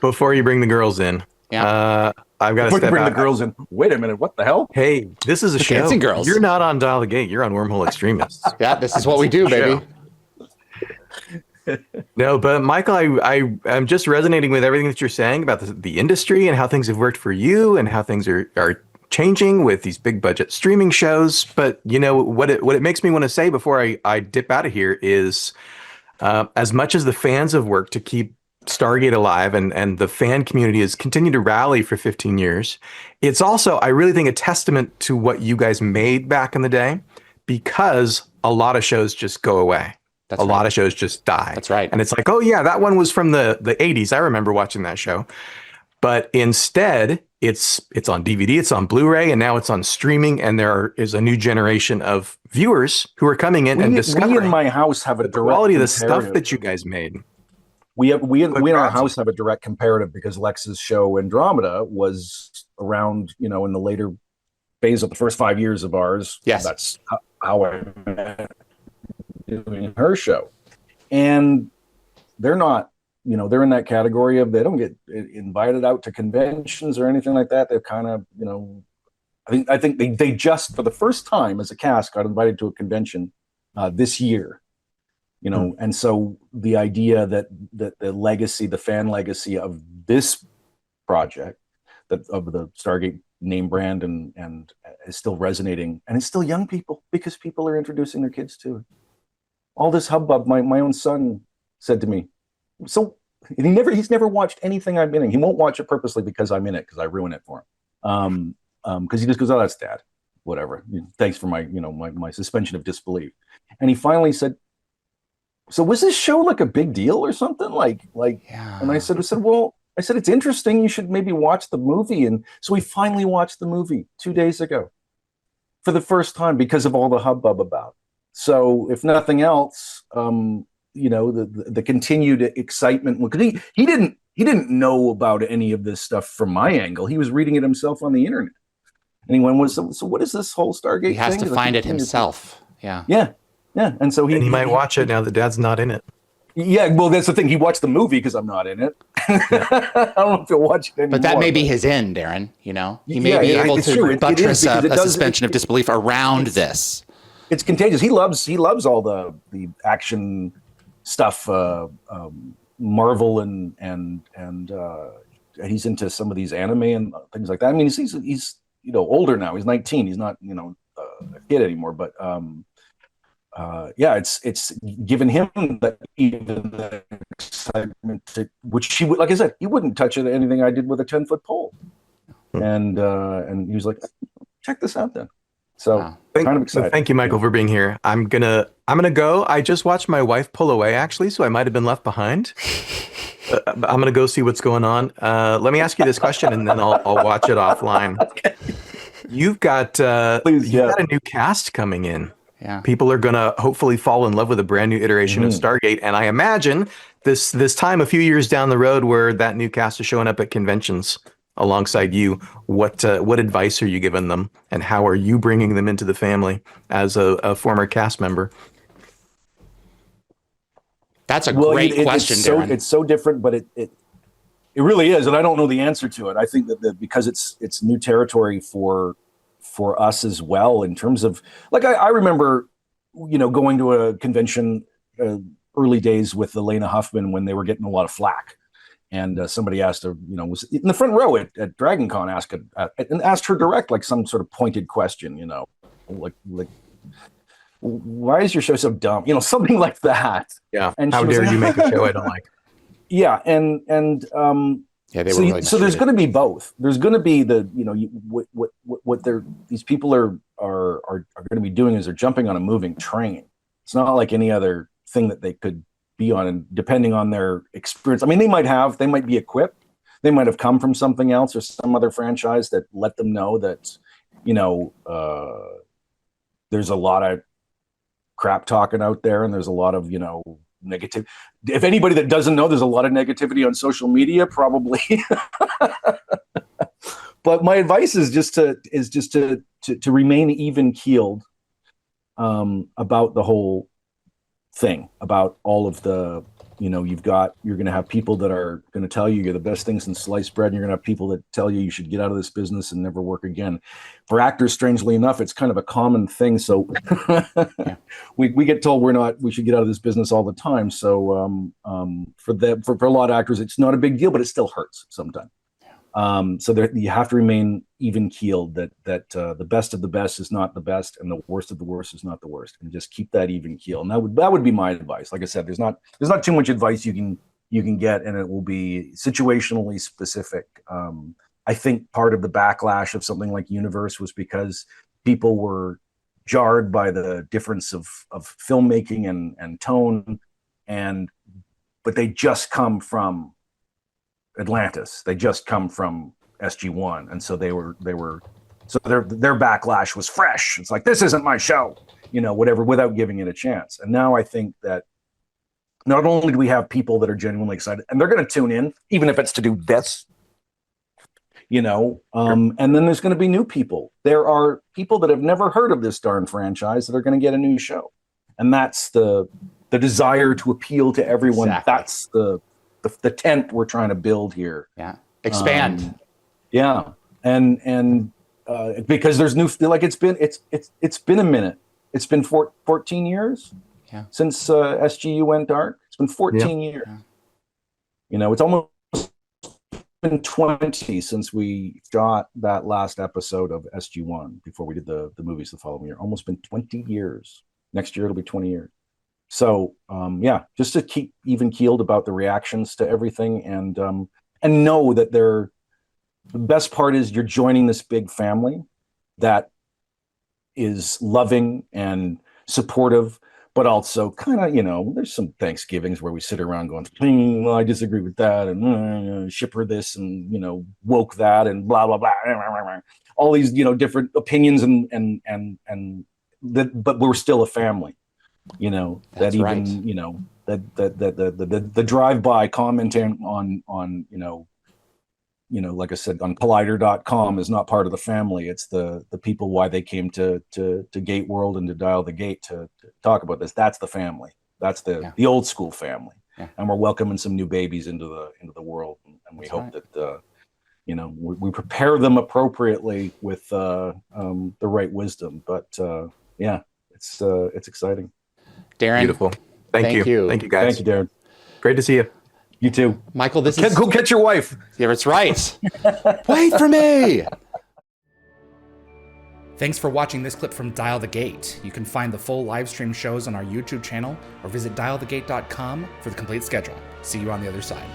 before you bring the girls in, Yeah. I've got to Before you step bring the out. girls in, wait a minute, what the hell? Hey, this is a The show. dancing girls. You're not on Dial the Gate. You're on Wormhole Extremists. Yeah, this is what we do, baby. No, but Michael, I am just resonating with everything that you're saying about the industry and how things have worked for you and how things are changing with these big budget streaming shows. But you know what it makes me want to say before I dip out of here is as much as the fans have worked to keep Stargate alive and the fan community has continued to rally for 15 years, it's also, I really think, a testament to what you guys made back in the day, because a lot of shows just go away. A lot of shows just die. That's right. And it's like, oh yeah, that one was from the 80s. I remember watching that show. But instead, it's on DVD, it's on Blu-ray, and now it's on streaming, and is a new generation of viewers who are coming in and discovering. We in my house have a direct quality of the stuff that you guys made. We in our house have a direct comparative because Lex's show Andromeda was around, in the later phase of the first 5 years of ours. Yes. That's how I met doing her show. And they're not, they're in that category of, they don't get invited out to conventions or anything like that. They've kind of, I think they just, for the first time as a cast, got invited to a convention this year. And so the idea that the fan legacy of this project, that of the Stargate name brand and is still resonating, and it's still young people, because people are introducing their kids to it. All this hubbub, my own son said to me, so he's never watched anything I've been in. He won't watch it purposely because I'm in it, because I ruin it for him. Because he just goes, oh, that's Dad, whatever. Thanks for my suspension of disbelief. And he finally said, so was this show like a big deal or something? Yeah. And I said, well, it's interesting. You should maybe watch the movie. And so we finally watched the movie 2 days ago for the first time because of all the hubbub about it. So if nothing else, the continued excitement, because he didn't know about any of this stuff from my angle. He was reading it himself on the internet. And he went, so what is this whole Stargate thing? He has to find it himself. Yeah. Yeah. And so he might watch it now that Dad's not in it. Yeah, well, that's the thing. He watched the movie because I'm not in it. I don't know if he'll watch it anymore. But that may be his end, Darren. He may be able to buttress a suspension of disbelief around this. It's contagious. He loves all the action stuff, Marvel and he's into some of these anime and things like that. I mean, he's older now. He's 19. He's not a kid anymore. But it's given him the excitement which he would, like I said, he wouldn't touch anything I did with a 10-foot pole. And he was like, check this out then. So kind of excited. Thank you, Michael, for being here. I'm gonna go. I just watched my wife pull away, actually, so I might have been left behind. I'm gonna go see what's going on. Let me ask you this question, and then I'll watch it offline. Okay. You've got got a new cast coming in. Yeah. People are gonna hopefully fall in love with a brand new iteration of Stargate, and I imagine this time a few years down the road where that new cast is showing up at conventions alongside you, what advice are you giving them, and how are you bringing them into the family as a former cast member? That's a great question, Darren. It's so different, but it really is, and I don't know the answer to it. I think that because it's new territory for us as well, in terms of, like, I remember going to a convention early days with Elena Huffman when they were getting a lot of flack. And somebody asked her, was in the front row at DragonCon, asked her direct, like some sort of pointed question, like why is your show so dumb? Something like that. Yeah. And how dare you make a show I don't like? Yeah, and they were really so there's going to be both. There's going to be what these people are going to be doing is they're jumping on a moving train. It's not like any other thing that they could be on, and depending on their experience, I mean, they might be equipped, they might have come from something else or some other franchise that let them know that there's a lot of crap talking out there, and there's a lot of negative. If anybody that doesn't know, there's a lot of negativity on social media, probably. But my advice is just to remain even keeled about the whole thing, about all of the you're going to have people that are going to tell you you're the best thing since sliced bread, and you're going to have people that tell you you should get out of this business and never work again. For actors, strangely enough, it's kind of a common thing. So we get told we should get out of this business all the time. So for a lot of actors, it's not a big deal, but it still hurts sometimes. So you have to remain even keeled, that the best of the best is not the best, and the worst of the worst is not the worst, and just keep that even keel. And that would be my advice. Like I said, there's not too much advice you can get, and it will be situationally specific. I think part of the backlash of something like Universe was because people were jarred by the difference of filmmaking and tone, but they just come from Atlantis. They just come from SG1, and so their backlash was fresh. It's like, this isn't my show, whatever, without giving it a chance. And now I think that not only do we have people that are genuinely excited, and they're going to tune in, even if it's to do this, and then there's going to be new people. There are people that have never heard of this darn franchise that are going to get a new show, and that's the desire to appeal to everyone. Exactly. That's the tent we're trying to build here. Yeah. Expand. And because there's new, like it's been a minute. It's been 14 years since SGU went dark. It's been 14 years. Yeah. It's almost been 20 since we shot that last episode of SG1 before we did the movies the following year. Almost been 20 years. Next year it'll be 20 years. So just to keep even keeled about the reactions to everything, and know that the best part is you're joining this big family that is loving and supportive, but also kind of, there's some Thanksgivings where we sit around going, well, I disagree with that, and shipper this, and woke that, and blah blah blah, all these different opinions, and that, but we're still a family. That's that even right. the drive-by commenting on like I said, on collider.com is not part of the family. It's the people why they came to GateWorld and to Dial the Gate to talk about this. That's the family. That's the old school family. Yeah. And we're welcoming some new babies into the world, and we hope that we prepare them appropriately with the right wisdom. But it's exciting. Darren, beautiful. Thank you. Thank you, guys. Thank you, Darren. Great to see you. You too. Michael, go catch your wife. Yeah, that's right. Wait for me. Thanks for watching this clip from Dial the Gate. You can find the full live stream shows on our YouTube channel, or visit dialthegate.com for the complete schedule. See you on the other side.